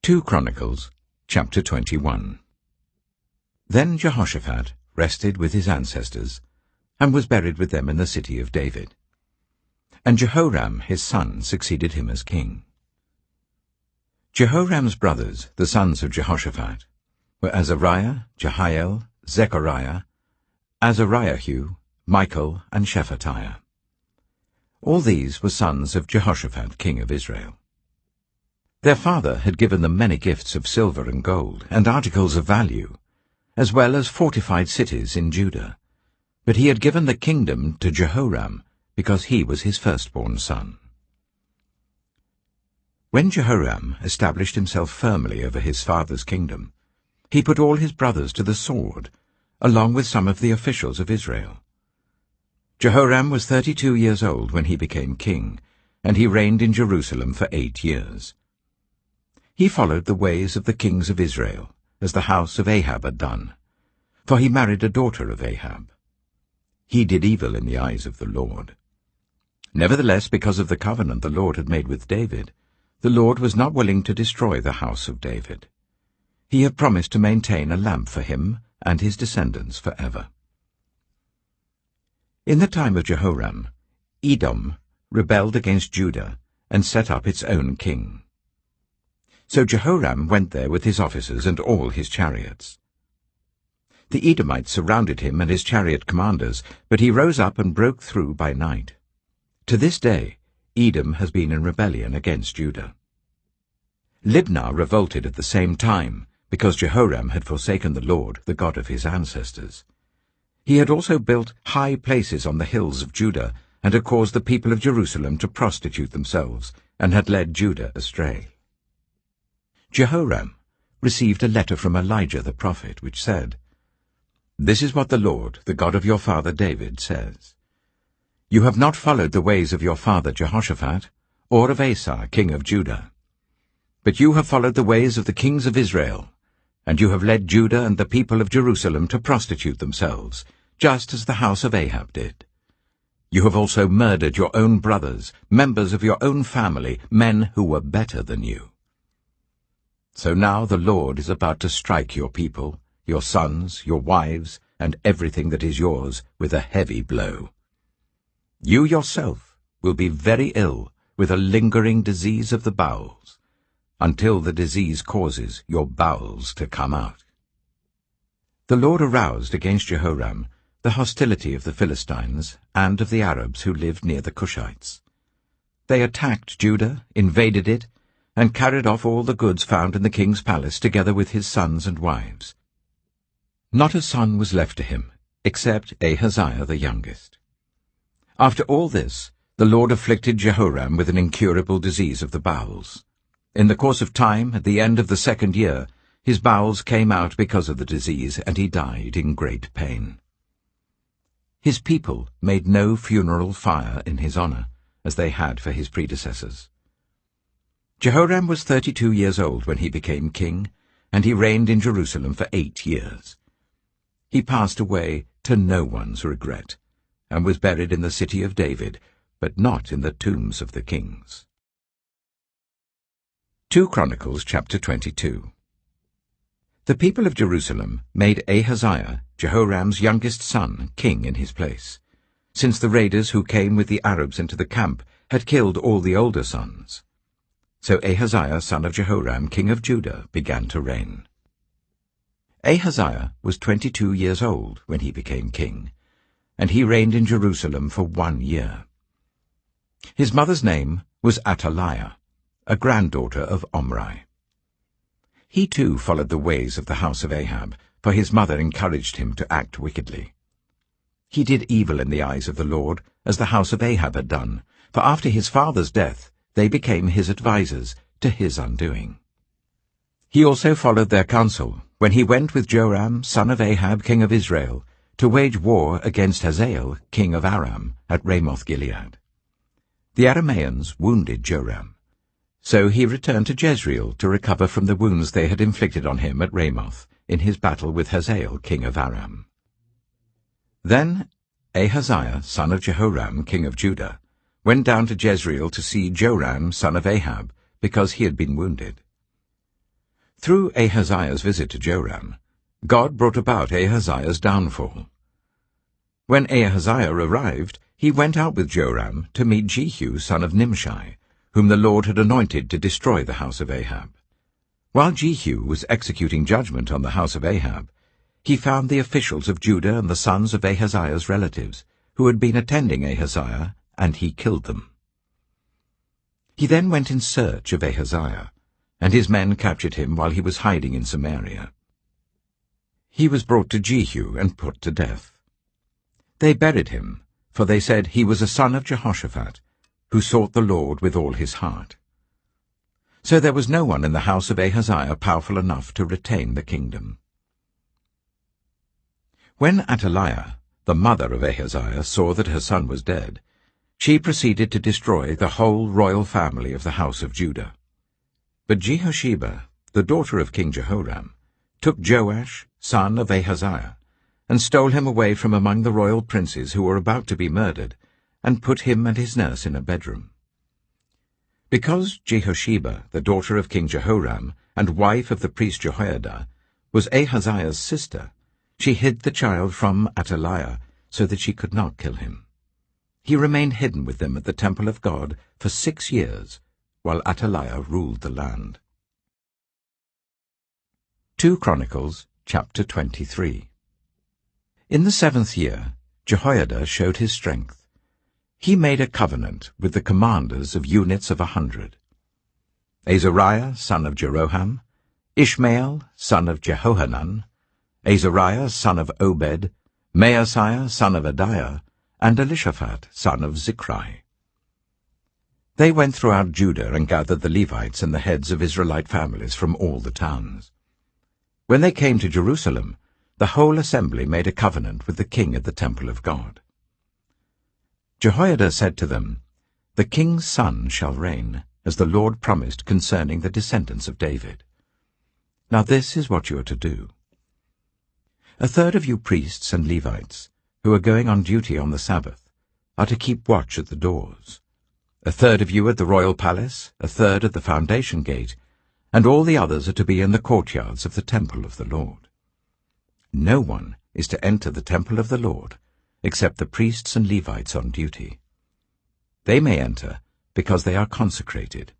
2 Chronicles, chapter 21. Then Jehoshaphat rested with his ancestors, and was buried with them in the city of David. And Jehoram his son succeeded him as king. Jehoram's brothers, the sons of Jehoshaphat, were Azariah, Jehiel, Zechariah, Azariahu, Michael, and Shephatiah. All these were sons of Jehoshaphat king of Israel. Their father had given them many gifts of silver and gold, and articles of value, as well as fortified cities in Judah. But he had given the kingdom to Jehoram, because he was his firstborn son. When Jehoram established himself firmly over his father's kingdom, he put all his brothers to the sword, along with some of the officials of Israel. Jehoram was 32 years old when he became king, and he reigned in Jerusalem for 8 years. He followed the ways of the kings of Israel, as the house of Ahab had done, for he married a daughter of Ahab. He did evil in the eyes of the Lord. Nevertheless, because of the covenant the Lord had made with David, the Lord was not willing to destroy the house of David. He had promised to maintain a lamp for him and his descendants forever. In the time of Jehoram, Edom rebelled against Judah and set up its own king. So Jehoram went there with his officers and all his chariots. The Edomites surrounded him and his chariot commanders, but he rose up and broke through by night. To this day, Edom has been in rebellion against Judah. Libnah revolted at the same time, because Jehoram had forsaken the Lord, the God of his ancestors. He had also built high places on the hills of Judah, and had caused the people of Jerusalem to prostitute themselves, and had led Judah astray. Jehoram received a letter from Elijah the prophet, which said, "This is what the Lord, the God of your father David, says. You have not followed the ways of your father Jehoshaphat, or of Asa, king of Judah. But you have followed the ways of the kings of Israel, and you have led Judah and the people of Jerusalem to prostitute themselves, just as the house of Ahab did. You have also murdered your own brothers, members of your own family, men who were better than you. So now the Lord is about to strike your people, your sons, your wives, and everything that is yours, with a heavy blow. You yourself will be very ill with a lingering disease of the bowels, until the disease causes your bowels to come out." The Lord aroused against Jehoram the hostility of the Philistines and of the Arabs who lived near the Cushites. They attacked Judah, invaded it, and carried off all the goods found in the king's palace together with his sons and wives. Not a son was left to him, except Ahaziah the youngest. After all this, the Lord afflicted Jehoram with an incurable disease of the bowels. In the course of time, at the end of the 2nd year, his bowels came out because of the disease, and he died in great pain. His people made no funeral fire in his honor, as they had for his predecessors. Jehoram was 32 years old when he became king, and he reigned in Jerusalem for 8 years. He passed away to no one's regret, and was buried in the city of David, but not in the tombs of the kings. 2 Chronicles chapter 22. The people of Jerusalem made Ahaziah, Jehoram's youngest son, king in his place, since the raiders who came with the Arabs into the camp had killed all the older sons. So Ahaziah, son of Jehoram, king of Judah, began to reign. Ahaziah was 22 years old when he became king, and he reigned in Jerusalem for 1 year. His mother's name was Athaliah, a granddaughter of Omri. He too followed the ways of the house of Ahab, for his mother encouraged him to act wickedly. He did evil in the eyes of the Lord, as the house of Ahab had done, for after his father's death they became his advisers, to his undoing. He also followed their counsel, when he went with Joram, son of Ahab, king of Israel, to wage war against Hazael, king of Aram, at Ramoth-Gilead. The Arameans wounded Joram, so he returned to Jezreel to recover from the wounds they had inflicted on him at Ramoth, in his battle with Hazael, king of Aram. Then Ahaziah, son of Jehoram, king of Judah, went down to Jezreel to see Joram, son of Ahab, because he had been wounded. Through Ahaziah's visit to Joram, God brought about Ahaziah's downfall. When Ahaziah arrived, he went out with Joram to meet Jehu son of Nimshi, whom the Lord had anointed to destroy the house of Ahab. While Jehu was executing judgment on the house of Ahab, he found the officials of Judah and the sons of Ahaziah's relatives, who had been attending Ahaziah, and he killed them. He then went in search of Ahaziah, and his men captured him while he was hiding in Samaria. He was brought to Jehu and put to death. They buried him, for they said he was a son of Jehoshaphat, who sought the Lord with all his heart. So there was no one in the house of Ahaziah powerful enough to retain the kingdom. When Athaliah, the mother of Ahaziah, saw that her son was dead, she proceeded to destroy the whole royal family of the house of Judah. But Jehosheba, the daughter of King Jehoram, took Joash, son of Ahaziah, and stole him away from among the royal princes who were about to be murdered, and put him and his nurse in a bedroom. Because Jehosheba, the daughter of King Jehoram, and wife of the priest Jehoiada, was Ahaziah's sister, she hid the child from Athaliah, so that she could not kill him. He remained hidden with them at the temple of God for 6 years, while Athaliah ruled the land. 2 Chronicles, chapter 23. In the 7th year, Jehoiada showed his strength. He made a covenant with the commanders of units of 100. Azariah, son of Jeroham, Ishmael, son of Jehohanan, Azariah, son of Obed, Maaseiah, son of Adiah, and Elishaphat, son of Zichri. They went throughout Judah and gathered the Levites and the heads of Israelite families from all the towns. When they came to Jerusalem, the whole assembly made a covenant with the king at the temple of God. Jehoiada said to them, "The king's son shall reign, as the Lord promised concerning the descendants of David. Now this is what you are to do. A third of you priests and Levites, who are going on duty on the Sabbath, are to keep watch at the doors. A third of you at the royal palace, a third at the foundation gate, and all the others are to be in the courtyards of the temple of the Lord. No one is to enter the temple of the Lord, except the priests and Levites on duty. They may enter, because they are consecrated,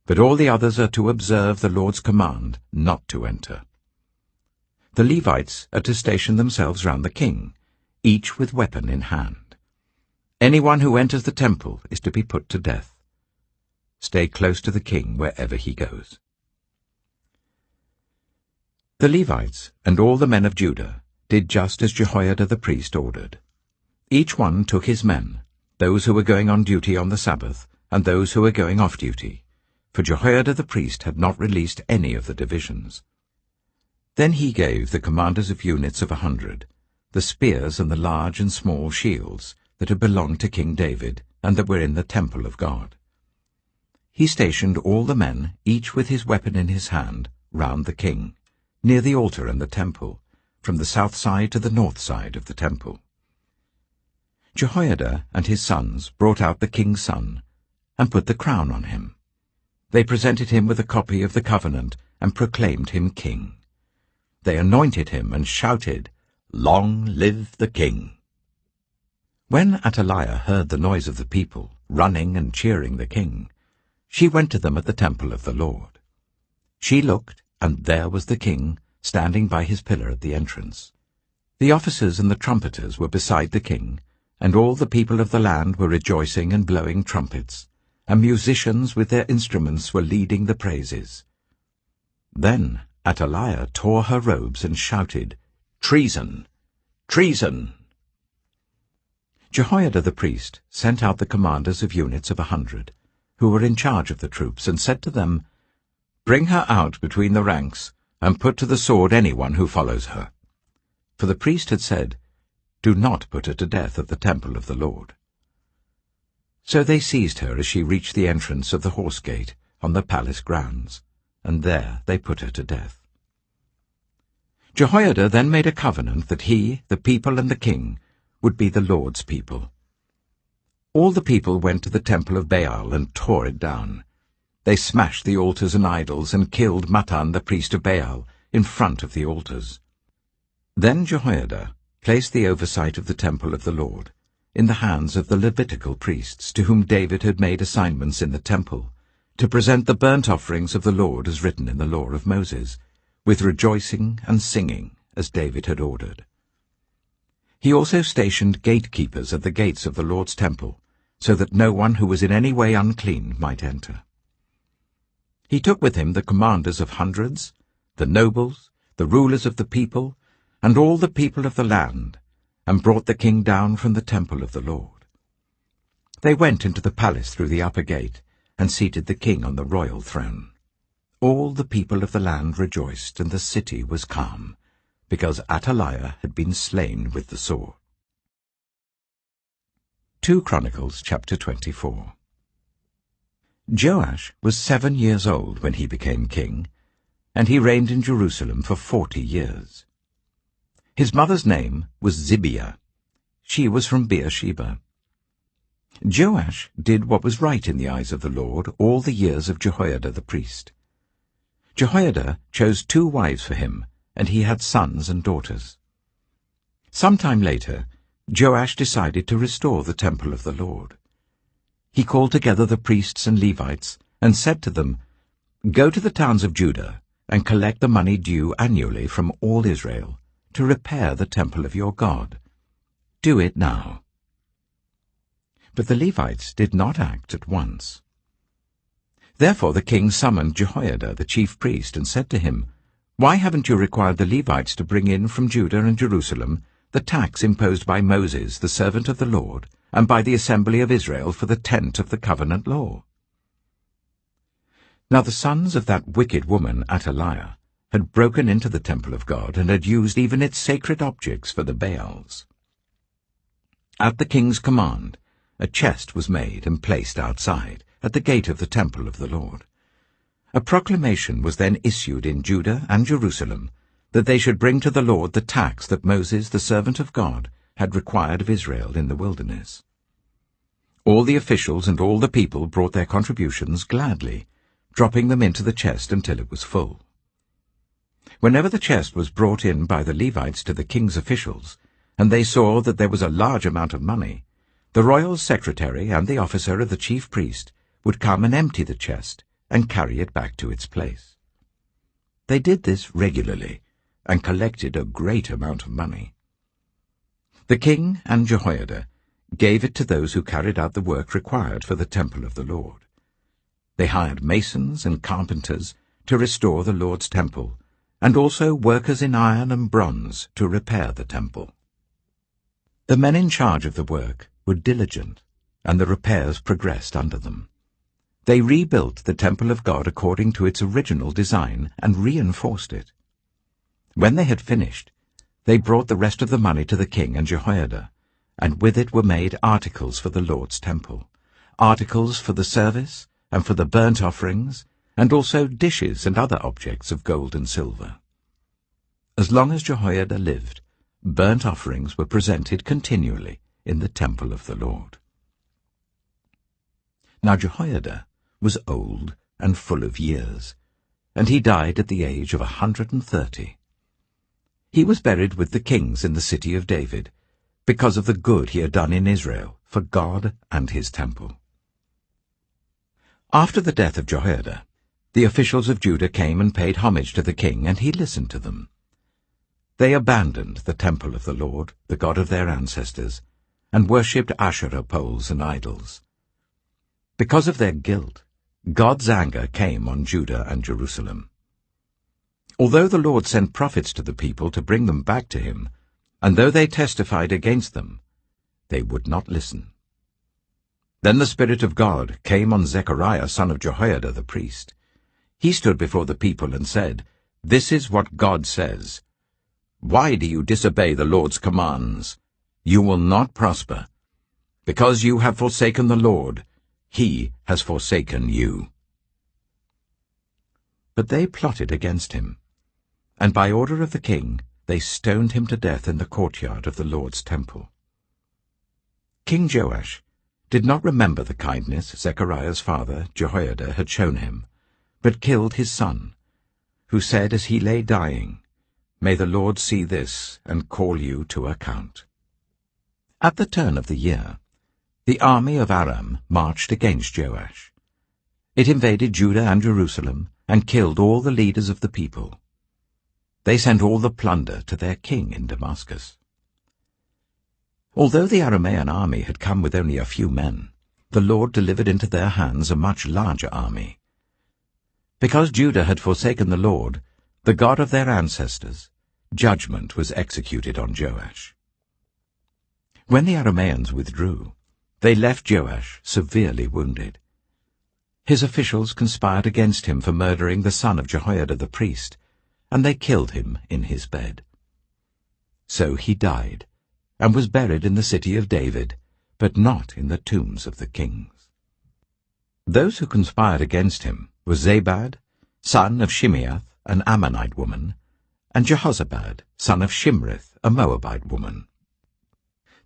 but all the others are to observe the Lord's command not to enter. The Levites are to station themselves round the king, each with weapon in hand. Anyone who enters the temple is to be put to death. Stay close to the king wherever he goes." The Levites and all the men of Judah did just as Jehoiada the priest ordered. Each one took his men, those who were going on duty on the Sabbath, and those who were going off duty, for Jehoiada the priest had not released any of the divisions. Then he gave the commanders of units of 100 the spears and the large and small shields that had belonged to King David and that were in the temple of God. He stationed all the men, each with his weapon in his hand, round the king, near the altar and the temple, from the south side to the north side of the temple. Jehoiada and his sons brought out the king's son and put the crown on him. They presented him with a copy of the covenant and proclaimed him king. They anointed him and shouted, "Long live the king!" When Athaliah heard the noise of the people, running and cheering the king, she went to them at the temple of the Lord. She looked, and there was the king, standing by his pillar at the entrance. The officers and the trumpeters were beside the king, and all the people of the land were rejoicing and blowing trumpets, and musicians with their instruments were leading the praises. Then Athaliah tore her robes and shouted, "Treason! Treason!" Jehoiada the priest sent out the commanders of units of 100, who were in charge of the troops, and said to them, "Bring her out between the ranks, and put to the sword anyone who follows her." For the priest had said, "Do not put her to death at the temple of the Lord." So they seized her as she reached the entrance of the horse gate on the palace grounds, and there they put her to death. Jehoiada then made a covenant that he, the people and the king, would be the Lord's people. All the people went to the temple of Baal and tore it down. They smashed the altars and idols and killed Mattan the priest of Baal in front of the altars. Then Jehoiada placed the oversight of the temple of the Lord in the hands of the Levitical priests, to whom David had made assignments in the temple, to present the burnt offerings of the Lord as written in the law of Moses, with rejoicing and singing, as David had ordered. He also stationed gatekeepers at the gates of the Lord's temple, so that no one who was in any way unclean might enter. He took with him the commanders of hundreds, the nobles, the rulers of the people, and all the people of the land, and brought the king down from the temple of the Lord. They went into the palace through the upper gate, and seated the king on the royal throne. All the people of the land rejoiced, and the city was calm, because Athaliah had been slain with the sword. 2 Chronicles chapter 24. Joash was 7 years old when he became king, and he reigned in Jerusalem for 40 years. His mother's name was Zibiah. She was from Beersheba. Joash did what was right in the eyes of the Lord all the years of Jehoiada the priest. Jehoiada chose 2 wives for him, and he had sons and daughters. Some time later, Joash decided to restore the temple of the Lord. He called together the priests and Levites and said to them, "Go to the towns of Judah and collect the money due annually from all Israel to repair the temple of your God. Do it now." But the Levites did not act at once. Therefore the king summoned Jehoiada the chief priest and said to him, "Why haven't you required the Levites to bring in from Judah and Jerusalem the tax imposed by Moses, the servant of the Lord, and by the assembly of Israel for the tent of the covenant law?" Now the sons of that wicked woman Athaliah had broken into the temple of God and had used even its sacred objects for the Baals. At the king's command, a chest was made and placed outside, at the gate of the temple of the Lord. A proclamation was then issued in Judah and Jerusalem that they should bring to the Lord the tax that Moses, the servant of God, had required of Israel in the wilderness. All the officials and all the people brought their contributions gladly, dropping them into the chest until it was full. Whenever the chest was brought in by the Levites to the king's officials, and they saw that there was a large amount of money, the royal secretary and the officer of the chief priest would come and empty the chest and carry it back to its place. They did this regularly and collected a great amount of money. The king and Jehoiada gave it to those who carried out the work required for the temple of the Lord. They hired masons and carpenters to restore the Lord's temple, and also workers in iron and bronze to repair the temple. The men in charge of the work were diligent, and the repairs progressed under them. They rebuilt the temple of God according to its original design and reinforced it. When they had finished, they brought the rest of the money to the king and Jehoiada, and with it were made articles for the Lord's temple, articles for the service and for the burnt offerings, and also dishes and other objects of gold and silver. As long as Jehoiada lived, burnt offerings were presented continually in the temple of the Lord. Now Jehoiada was old and full of years, and he died at the age of 130. He was buried with the kings in the city of David, because of the good he had done in Israel for God and his temple. After the death of Jehoiada, the officials of Judah came and paid homage to the king, and he listened to them. They abandoned the temple of the Lord, the God of their ancestors, and worshipped Asherah poles and idols. Because of their guilt, God's anger came on Judah and Jerusalem. Although the Lord sent prophets to the people to bring them back to him, and though they testified against them, they would not listen. Then the Spirit of God came on Zechariah son of Jehoiada the priest. He stood before the people and said, "This is what God says. Why do you disobey the Lord's commands? You will not prosper. Because you have forsaken the Lord, he has forsaken you." But they plotted against him, and by order of the king they stoned him to death in the courtyard of the Lord's temple. King Joash did not remember the kindness Zechariah's father Jehoiada had shown him, but killed his son, who said as he lay dying, "May the Lord see this and call you to account." At the turn of the year, the army of Aram marched against Joash. It invaded Judah and Jerusalem and killed all the leaders of the people. They sent all the plunder to their king in Damascus. Although the Aramean army had come with only a few men, the Lord delivered into their hands a much larger army. Because Judah had forsaken the Lord, the God of their ancestors, judgment was executed on Joash. When the Arameans withdrew, they left Joash severely wounded. His officials conspired against him for murdering the son of Jehoiada the priest, and they killed him in his bed. So he died, and was buried in the city of David, but not in the tombs of the kings. Those who conspired against him were Zabad, son of Shimeath, an Ammonite woman, and Jehozabad, son of Shimrith, a Moabite woman.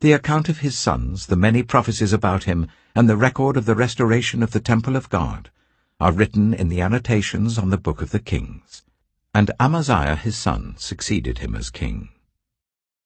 The account of his sons, the many prophecies about him, and the record of the restoration of the temple of God are written in the annotations on the book of the kings. And Amaziah his son succeeded him as king.